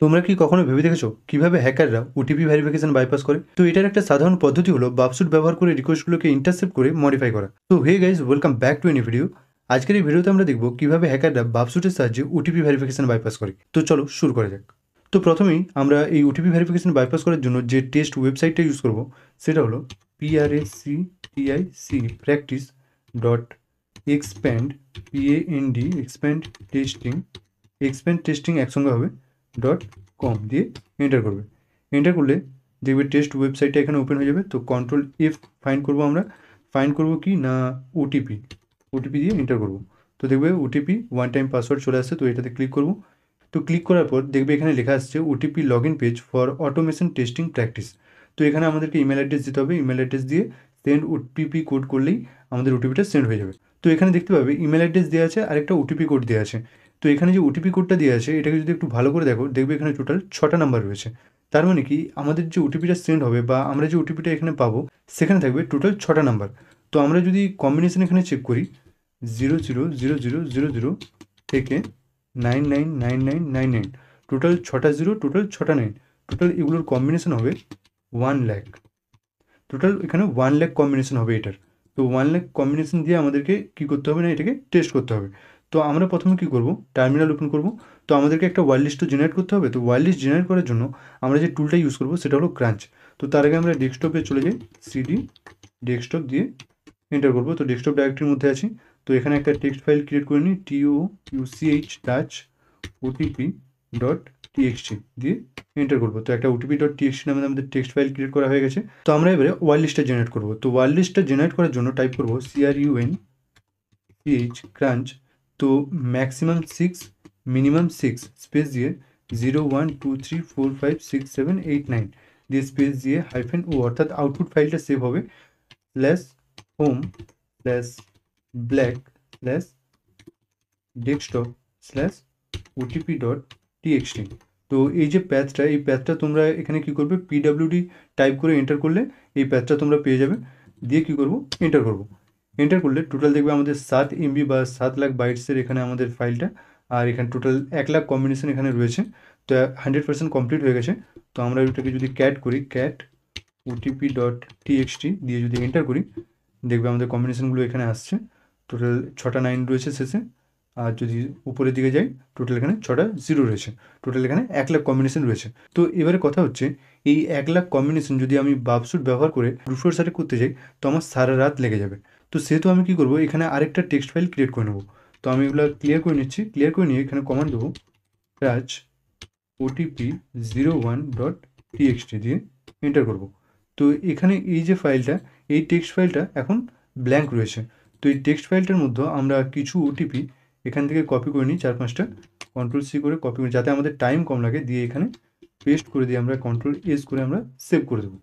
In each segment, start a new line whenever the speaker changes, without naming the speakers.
তোমরা কি কখনো ভেবে দেখেছো কিভাবে হ্যাকাররা ওটিপি ভেরিফিকেশন বাইপাস করে? তো এটার একটা সাধারণ পদ্ধতি হলো বাবসুট ব্যবহার করে রিকোয়েস্টগুলোকে ইন্টারসেপ্ট করে মডিফাই করা। তো hey guys, welcome back to any video. আজকের এই ভিডিওতে আমরা দেখব কিভাবে হ্যাকাররা বাবসুটের সাহায্যে ওটিপি ভেরিফিকেশন বাইপাস করে। তো চলো শুরু করা যাক। তো প্রথমেই আমরা এই ওটিপি ভেরিফিকেশন বাইপাস করার জন্য যে টেস্ট ওয়েবসাইটটা ইউজ করব সেটা হলো practice dot expand expand testing একসঙ্গে হবে .com দিয়ে এন্টার করবে। এন্টার করলে দেখবে টেস্ট ওয়েবসাইটটা এখানে ওপেন হয়ে যাবে। তো কন্ট্রোল F ফাইন্ড করবো, আমরা ফাইন্ড করবো কি না ওটিপি দিয়ে এন্টার করবো। তো দেখবে ওটিপি ওয়ান টাইম পাসওয়ার্ড চলে আসছে। তো এটাতে ক্লিক করবো। তো ক্লিক করার পর দেখবে এখানে লেখা আসছে OTP log in page for automation testing practice. তো এখানে আমাদেরকে ইমেল অ্যাড্রেস দিতে হবে। ইমেল অ্যাড্রেস দিয়ে সেন্ড ওটিপি কোড করলেই আমাদের ওটিপিটা সেন্ড হয়ে যাবে। তো এখানে দেখতে পাবে ইমেল অ্যাড্রেস দেওয়া আছে আর একটা ওটিপি কোড দেওয়া আছে। তো এখানে যে ওটিপি কোডটা দেওয়া আছে এটাকে যদি একটু ভালো করে দেখো, দেখবে এখানে টোটাল 6টা নাম্বার রয়েছে। তার মানে কি আমাদের যে ওটিপিটা সেন্ড হবে বা আমরা যে ওটিপিটা এখানে পাবো সেখানে থাকবে টোটাল 6টা নাম্বার। তো আমরা যদি কম্বিনেশন এখানে চেক করি 000000 থেকে 999999, টোটাল 6টা জিরো, টোটাল 6টা 9, টোটাল এগুলোর কম্বিনেশন হবে 1,00,000। টোটাল এখানে 1,00,000 কম্বিনেশন হবে এটার। তো 1,00,000 কম্বিনেশন দিয়ে আমাদেরকে কী করতে হবে না এটাকে টেস্ট করতে হবে। তো আমরা প্রথমে কী করব, টার্মিনাল ওপেন করব। তো আমাদেরকে একটা ওয়ার্ড লিস্ট জেনারেট করতে হবে। তো ওয়ার্ড লিস্ট জেনারেট করার জন্য আমরা যে টুলটা ইউজ করব সেটা হলো ক্রাঞ্চ। তো তার আগে আমরা ডেস্কটপে চলে যাই, সিডি ডেস্কটপ দিয়ে এন্টার করব। তো ডেস্কটপ ডাইরেক্টরির মধ্যে আছি। তো এখানে একটা টেক্সট ফাইল ক্রিয়েট করে নিই, touch.otp.txt দিয়ে এন্টার করবো। তো একটা otp.txt নামে আমাদের টেক্সট ফাইল ক্রিয়েট করা হয়ে গেছে। তো আমরা এবারে ওয়ার্ড লিস্টটা জেনারেট করবো। তো ওয়ার্ড লিস্টটা জেনারেট করার জন্য টাইপ করবো crunch। তো ম্যাক্সিমাম 6, মিনিমাম 6 স্পেস দিয়ে 012345678 দিয়ে স্পেস দিয়ে -o, অর্থাৎ আউটপুট ফাইলটা সেভ হবে /home/black/desktop/otp.txt। তো এই যে প্যাথটা তোমরা এখানে কি করবে, pwd টাইপ করে এন্টার করলে এই প্যাথটা তোমরা পেয়ে যাবে। দিয়ে কি করব, এন্টার করব। এন্টার করলে টোটাল দেখবে আমাদের 7 MB বা 7,00,000 বাইটসের এখানে আমাদের ফাইলটা। আর এখানে টোটাল 1,00,000 কম্বিনেশন এখানে রয়েছে। তো 100% কমপ্লিট হয়ে গেছে। তো আমরা এটাকে যদি ক্যাট করি, cat otp.txt দিয়ে যদি এন্টার করি, দেখবে আমাদের কম্বিনেশনগুলো এখানে আসছে। টোটাল 6টা 9 রয়েছে শেষে। আর যদি উপরের দিকে যাই টোটাল এখানে 6টা 0 রয়েছে। টোটাল এখানে 1,00,000 কম্বিনেশন রয়েছে। তো এবারে কথা হচ্ছে এই 1,00,000 কম্বিনেশন যদি আমি বাবসুট ব্যবহার করে ব্রুট সার্চ করতে যাই তো আমার সারা রাত লেগে যাবে। তো সেহেতু আমি কী করবো, এখানে আরেকটা টেক্সট ফাইল ক্রিয়েট করে নেবো। তো আমি এগুলো ক্লিয়ার করে নিচ্ছি। ক্লিয়ার করে নিয়ে এখানে কমান্ড দেবো touch otp01.txt দিয়ে এন্টার করব। তো এখানে এই যে ফাইলটা, এই টেক্সট ফাইলটা এখন ব্ল্যাঙ্ক রয়েছে। তো এই টেক্সট ফাইলটার মধ্যে আমরা কিছু ওটিপি এখান থেকে কপি করে নিই, 4-5টা কন্ট্রোল সি করে কপি করি যাতে আমাদের টাইম কম লাগে। দিয়ে এখানে পেস্ট করে দিয়ে আমরা কন্ট্রোল এস করে আমরা সেভ করে দেবো।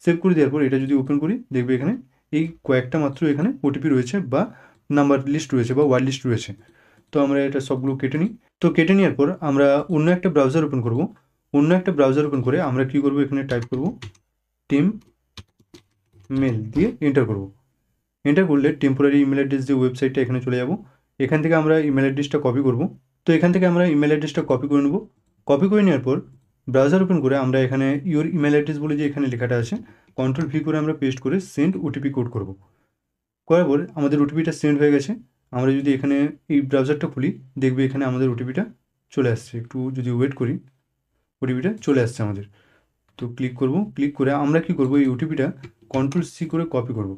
সেভ করে দেওয়ার পর এটা যদি ওপেন করি দেখবে এখানে এই কয়েকটা মাত্র এখানে ওটিপি রয়েছে বা নাম্বার লিস্ট রয়েছে বা ওয়ার্ড লিস্ট রয়েছে। তো আমরা এটা সবগুলো কেটে নিই। তো কেটে নেওয়ার পর আমরা অন্য একটা ব্রাউজার ওপেন করব। অন্য একটা ব্রাউজার ওপেন করে আমরা কী করবো, এখানে টাইপ করব টেম্পমেল দিয়ে এন্টার করব। এন্টার করলে টেম্পোরারি ইমেল অ্যাড্রেস যে ওয়েবসাইটটা এখানে চলে যাব। এখান থেকে আমরা ইমেল অ্যাড্রেসটা কপি করব। তো এখান থেকে আমরা ইমেল অ্যাড্রেসটা কপি করে নেব। কপি করে নেওয়ার পর ব্রাউজার ওপেন করে আমরা এখানে ইওর ইমেল অ্যাড্রেস বলে যে এখানে লেখাটা আছে, কন্ট্রোল ভি করে আমরা পেস্ট করে সেন্ড ওটিপি কোড করব। করার পর আমাদের ওটিপিটা সেন্ড হয়ে গেছে। আমরা যদি এখানে এই ব্রাউজারটা খুলি দেখবে এখানে আমাদের ওটিপিটা চলে আসছে। একটু যদি ওয়েট করি ওটিপিটা চলে আসছে আমাদের। তো ক্লিক করব। ক্লিক করে আমরা কি করব, এই ওটিপিটা কন্ট্রোল সি করে কপি করব।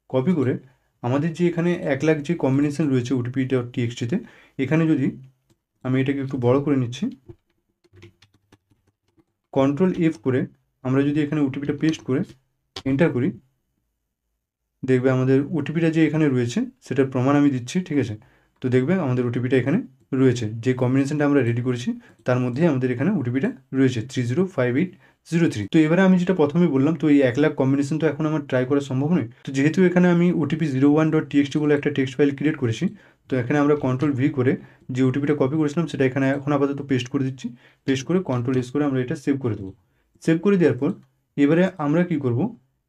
কপি করে আমাদের যে এখানে 1,00,000 যে কম্বিনেশন রয়েছে otp.txt-তে, এখানে যদি আমি এটাকে একটু বড় করে নিচ্ছি, কন্ট্রোল এফ করে আমরা যদি এখানে ওটিপিটা পেস্ট করে এন্টার করি দেখবে আমাদের ওটিপিটা যে এখানে রয়েছে সেটার প্রমাণ আমি দিচ্ছি, ঠিক আছে। তো দেখবে আমাদের ওটিপিটা এখানে রয়েছে, যে কম্বিনেশনটা আমরা রেডি করেছি তার মধ্যেই আমাদের এখানে ওটিপিটা রয়েছে 305803। তো এবারে আমি যেটা প্রথমে বললাম, তো এই 1,00,000 কম্বিনেশন তো এখন আমার ট্রাই করা সম্ভব নয়। তো যেহেতু এখানে আমি otp01.txt বলে একটা টেক্সট ফাইল ক্রিয়েট করেছি, তো এখানে আমরা কন্ট্রোল ভি করে যে ওটিপিটা কপি করেছিলাম সেটা এখানে এখন আপাতত পেস্ট করে দিচ্ছি। পেস্ট করে কন্ট্রোল এস করে আমরা এটা সেভ করে দেবো। সেভ করে দেওয়ার পর এবারে আমরা কি করব,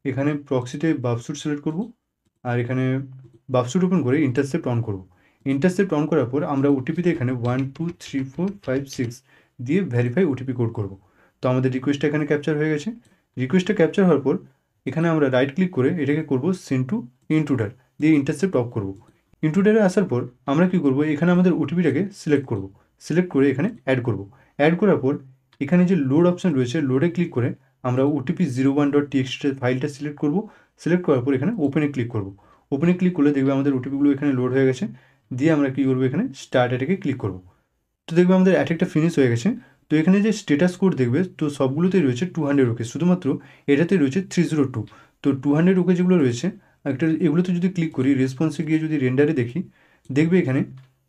এখানে প্রক্সিতে বাবসুট সিলেক্ট করব। আর এখানে বাবসুট ওপেন করে ইন্টারসেপ্ট অন করব। ইন্টারসেপ্ট অন করার পর আমরা ওটিপিতে এখানে 123456 দিয়ে ভেরিফাই ওটিপি কোড করব। তো আমাদের রিকোয়েস্টটা এখানে ক্যাপচার হয়ে গেছে। রিকোয়েস্টটা ক্যাপচার হওয়ার পর এখানে আমরা রাইট ক্লিক করে এটাকে করব সেন্ড টু ইন্ট্রুডার দিয়ে ইন্টারসেপ্ট অফ করব। ইন্ট্রুডারে আসার পর আমরা কী করব, এখানে আমাদের ওটিপিটাকে সিলেক্ট করব। সিলেক্ট করে এখানে অ্যাড করব। অ্যাড করার পর এখানে যে লোড অপশান রয়েছে, লোডে ক্লিক করে আমরা ওটিপি 01.txt ফাইলটা সিলেক্ট করব। সিলেক্ট করার পর এখানে ওপেনে ক্লিক করব। ওপেনে ক্লিক করলে দেখবে আমাদের ওটিপিগুলো এখানে লোড হয়ে গেছে। দিয়ে আমরা কী করবো, এখানে স্টার্ট অ্যাটাকে ক্লিক করব। তো দেখবে আমাদের অ্যাটাকটা ফিনিশ হয়ে গেছে। তো এখানে যে স্ট্যাটাস কোড দেখবে, তো সবগুলোতেই রয়েছে 200 ওকে, শুধুমাত্র এটাতে রয়েছে 302। তো 200 ওকে যেগুলো রয়েছে একটা, এগুলোতে যদি ক্লিক করি, রেসপন্সে গিয়ে যদি রেন্ডারে দেখি, দেখবে এখানে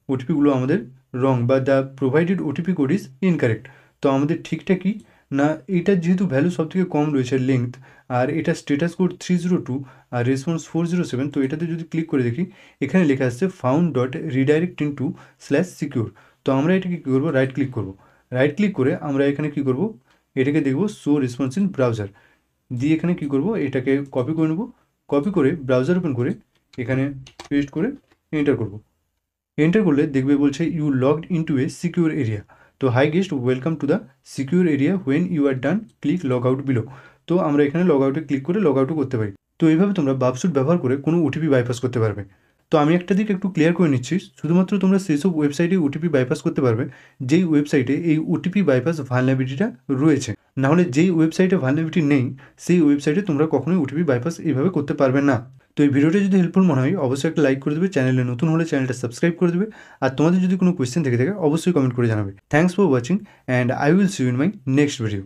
ওটিপিগুলো আমাদের রং বা the provided OTP code is incorrect. তো আমাদের ঠিকটা কি না, এটার যেহেতু ভ্যালু সবথেকে কম রয়েছে লেংথ, আর এটা স্ট্যাটাস কোড 302 আর রেসপন্স 407, তো এটাতে যদি ক্লিক করে দেখি এখানে লেখা আসছে found dot redirect into /secure. তো আমরা এটাকে কী করবো, রাইট ক্লিক করব। রাইট ক্লিক করে আমরা এখানে কী করব, এটাকে দেখব শো রেসপন্স ইন ব্রাউজার দিয়ে এখানে কী করব, এটাকে কপি করে নেব। কপি করে ব্রাউজার ওপেন করে এখানে পেস্ট করে এন্টার করব। এন্টার করলে দেখবে বলছে you logged into a secure area. তো hi guest, welcome to the secure area, when you are done click log out below. তো আমরা এখানে লগ আউটে ক্লিক করে লগ আউটও করতে পারি। তো এইভাবে তোমরা বাবসুট ব্যবহার করে কোনো ওটিপি বাইপাস করতে পারবে। তো আমি একটা দিক একটু ক্লিয়ার করে নিচ্ছি, শুধুমাত্র তোমরা সেই সব ওয়েবসাইটে ওটিপি বাইপাস করতে পারবে যেই ওয়েবসাইটে এই ওটিপি বাইপাস ভালনারেবিলিটিটা রয়েছে। নাহলে যেই ওয়েবসাইটে ভালনারেবিলিটি নেই সেই ওয়েবসাইটে তোমরা কখনোই ওটিপি বাইপাস এইভাবে করতে পারবে না। তো এই ভিডিওটা যদি হেল্পফুল মনে হয় অবশ্যই একটা লাইক করে দেবে, চ্যানেলে নতুন হলে চ্যানেলটা সাবস্ক্রাইব করে দেবে, আর তোমাদের যদি কোনো কোয়েশ্চেন থেকে থাকে অবশ্যই কমেন্ট করে জানাবে। Thanks for watching and I will see you in my next video.